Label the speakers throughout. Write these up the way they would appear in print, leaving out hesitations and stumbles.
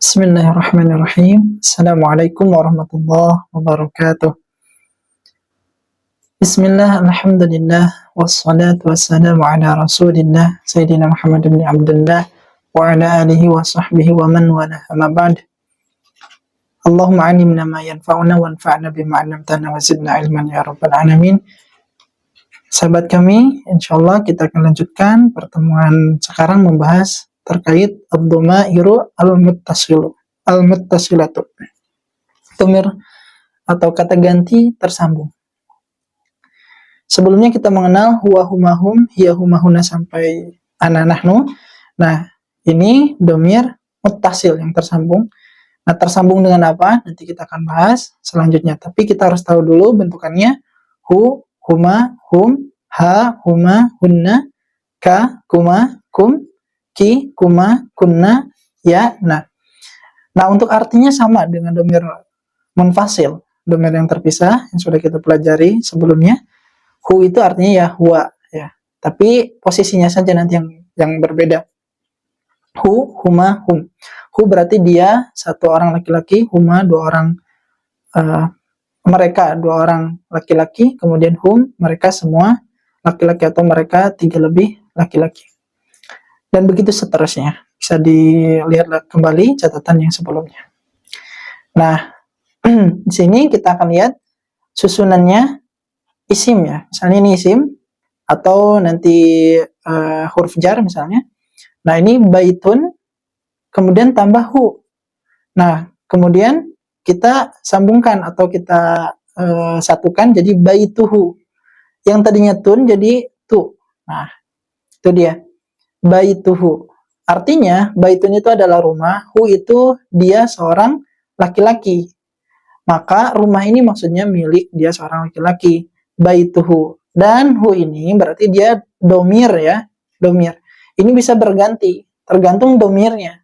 Speaker 1: Bismillahirrahmanirrahim. Assalamualaikum warahmatullahi wabarakatuh. Bismillah, alhamdulillah, wassalatu wassalamu ala rasulillah, Sayyidina Muhammad bin Abdullah, wa ala alihi wa sahbihi wa man wala, amma ba'd. Allahumma alimna ma yanfa'una wa anfa'na bima 'allamtana wa zidna ilman ya rabbal alamin. Sahabat kami, insyaallah kita akan lanjutkan pertemuan sekarang membahas terkait ad-dhamairu al-muttassilatu. Dhamir atau kata ganti tersambung. Sebelumnya kita mengenal huwa huma hum, hiya huma huna sampai ana nahnu. Nah, ini dhamir muttasil yang tersambung. Nah, tersambung dengan apa? Nanti kita akan bahas selanjutnya. Tapi kita harus tahu dulu bentukannya. Hu, huma, hum, ha, huma, hunna, ka, kuma, kum, ki, kuma, kunna, ya, nah. Nah, untuk artinya sama dengan dhamir munfasil, dhamir yang terpisah yang sudah kita pelajari sebelumnya. Hu itu artinya ya huwa, ya. Tapi posisinya saja nanti yang berbeda. Hu, huma, hum. Hu berarti dia satu orang laki-laki, huma dua orang mereka dua orang laki-laki, kemudian hum mereka semua laki-laki atau mereka tiga lebih laki-laki. Dan begitu seterusnya. Bisa dilihat kembali catatan yang sebelumnya. Nah, di sini kita akan lihat susunannya isim ya. Misalnya ini isim atau nanti huruf jar misalnya. Nah, ini baitun kemudian tambah hu. Nah, kemudian kita sambungkan atau kita satukan jadi baituhu. Yang tadinya tun jadi tu. Nah, itu dia. Baituhu. Artinya, baitun itu adalah rumah, hu itu dia seorang laki-laki. Maka rumah ini maksudnya milik dia seorang laki-laki. Baituhu. Dan hu ini berarti dia domir ya. Domir. Ini bisa berganti. Tergantung domirnya.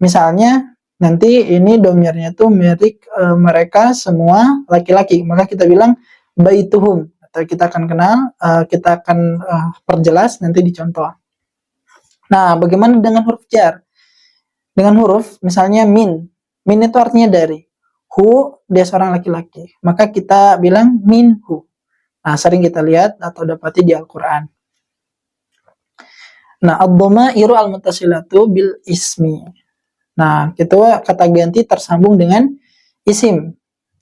Speaker 1: Misalnya, nanti ini domirnya itu milik mereka semua laki-laki. Maka kita bilang baituhum. Atau kita akan kenal, kita akan perjelas nanti di contoh. Nah, bagaimana dengan huruf jar? Dengan huruf, misalnya min. Min itu artinya dari. Hu, dia seorang laki-laki. Maka kita bilang minhu. Nah, sering kita lihat atau dapati di Al-Quran. Nah, ad-dhamairu al-muttasilatu bil ismi. Nah, itu kata ganti tersambung dengan isim.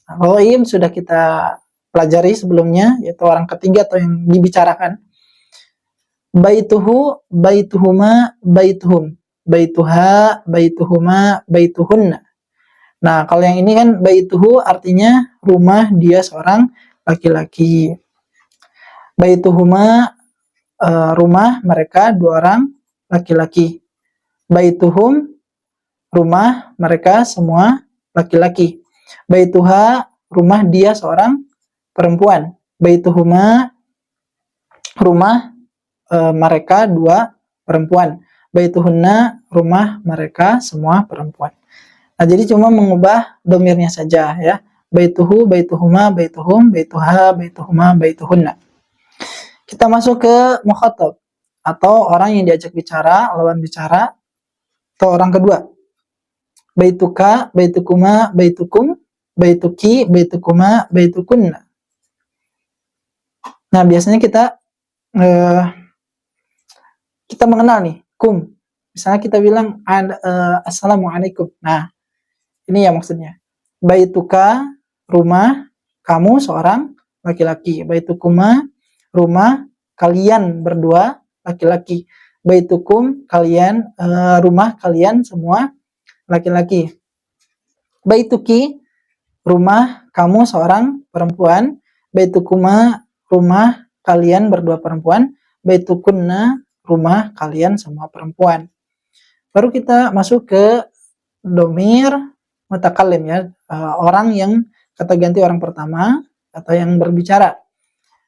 Speaker 1: Nah, kalau im sudah kita pelajari sebelumnya, yaitu orang ketiga atau yang dibicarakan. Baituhu, baituhuma, baituhum. Baituha, baituhuma, baituhunna. Nah, kalau yang ini kan baituhu artinya rumah dia seorang laki-laki. Baituhuma, rumah mereka dua orang laki-laki. Baituhum, rumah mereka semua laki-laki. Baituha, rumah dia seorang perempuan. Baituhuma, rumah mereka dua perempuan. Baituhunna, rumah mereka semua perempuan. Nah, jadi cuma mengubah domirnya saja ya. Baituhu, baituhuma, baituhum, baituha, baituhuma, baituhunna. Kita masuk ke mukhatab atau orang yang diajak bicara, lawan bicara, atau orang kedua. Baituka, baitukuma, baitukum, baituki, baitukuma, baitukunna. Nah, biasanya kita mengenal nih, kum. Misalnya kita bilang assalamualaikum. Nah, ini ya maksudnya. Baituka, rumah kamu seorang laki-laki. Baitukuma, rumah kalian berdua laki-laki. Baitukum, kalian, rumah kalian semua laki-laki. Baituki, rumah kamu seorang perempuan. Baitukuma, rumah kalian berdua perempuan. Baitukunna, rumah kalian semua perempuan. Baru kita masuk ke domir mutakallim ya, orang yang kata ganti orang pertama atau yang berbicara.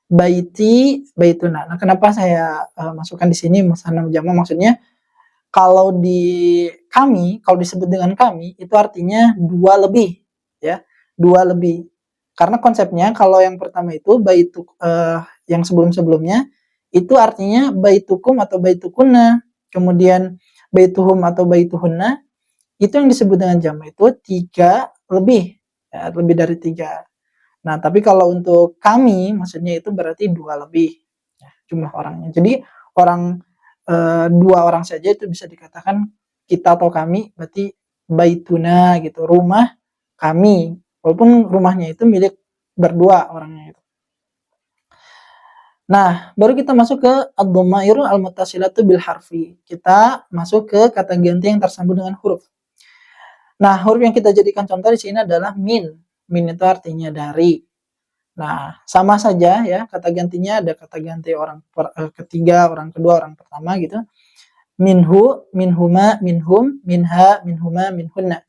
Speaker 1: Baiti, baituna. Nah, kenapa saya masukkan di sini musanna jama? Maksudnya kalau di kami, kalau disebut dengan kami itu artinya dua lebih ya, dua lebih. Karena konsepnya kalau yang pertama itu baituk, yang sebelum-sebelumnya itu artinya baitukum atau baitukunna, kemudian baituhum atau baituhunna, itu yang disebut dengan jamak itu 3 lebih, ya, lebih dari 3. Nah, tapi kalau untuk kami, maksudnya itu berarti 2 lebih, ya, jumlah orangnya. Jadi orang 2 orang saja itu bisa dikatakan kita atau kami, berarti baituna gitu, rumah kami. Walaupun rumahnya itu milik berdua orangnya itu. Nah, baru kita masuk ke ad-dhamairu al-muttasilatu bil harfi. Kita masuk ke kata ganti yang tersambung dengan huruf. Nah, huruf yang kita jadikan contoh di sini adalah min. Min itu artinya dari. Nah, sama saja ya, kata gantinya ada kata ganti orang ketiga, orang kedua, orang pertama gitu. Minhu, minhuma, minhum, minha, minhuma, minhunna.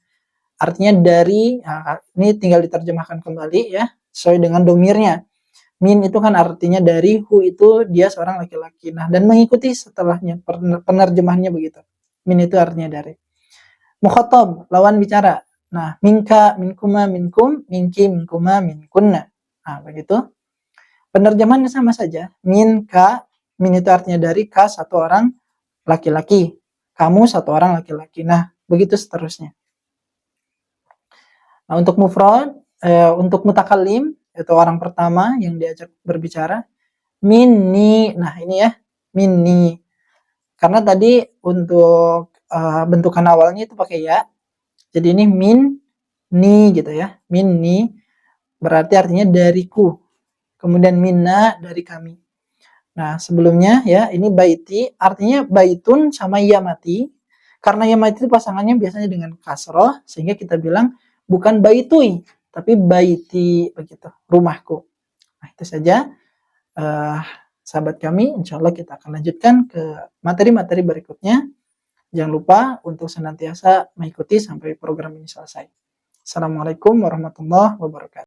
Speaker 1: Artinya dari, nah, ini tinggal diterjemahkan kembali ya, sesuai dengan domirnya. Min itu kan artinya dari, hu itu dia seorang laki-laki. Nah, dan mengikuti setelahnya, penerjemahannya begitu. Min itu artinya dari. Mukhatab, lawan bicara. Nah, minka, minkuma, minkum, minki, minkuma, minkunna. Nah, begitu. Penerjemahannya sama saja. Min, ka, min itu artinya dari, ka, satu orang laki-laki. Kamu satu orang laki-laki. Nah, begitu seterusnya. Nah, untuk mufrad, untuk mutakallim, itu orang pertama yang diajak berbicara, minni. Nah, ini ya, minni. Karena tadi untuk bentukan awalnya itu pakai ya. Jadi ini min, ni gitu ya. Minni berarti artinya dariku. Kemudian minna dari kami. Nah, sebelumnya ya, ini baiti artinya baitun sama yamati. Karena yamati itu pasangannya biasanya dengan kasroh, sehingga kita bilang bukan baitui, tapi baiti begitu, rumahku. Nah, itu saja sahabat kami. Insya Allah kita akan lanjutkan ke materi-materi berikutnya. Jangan lupa untuk senantiasa mengikuti sampai program ini selesai. Assalamualaikum warahmatullahi wabarakatuh.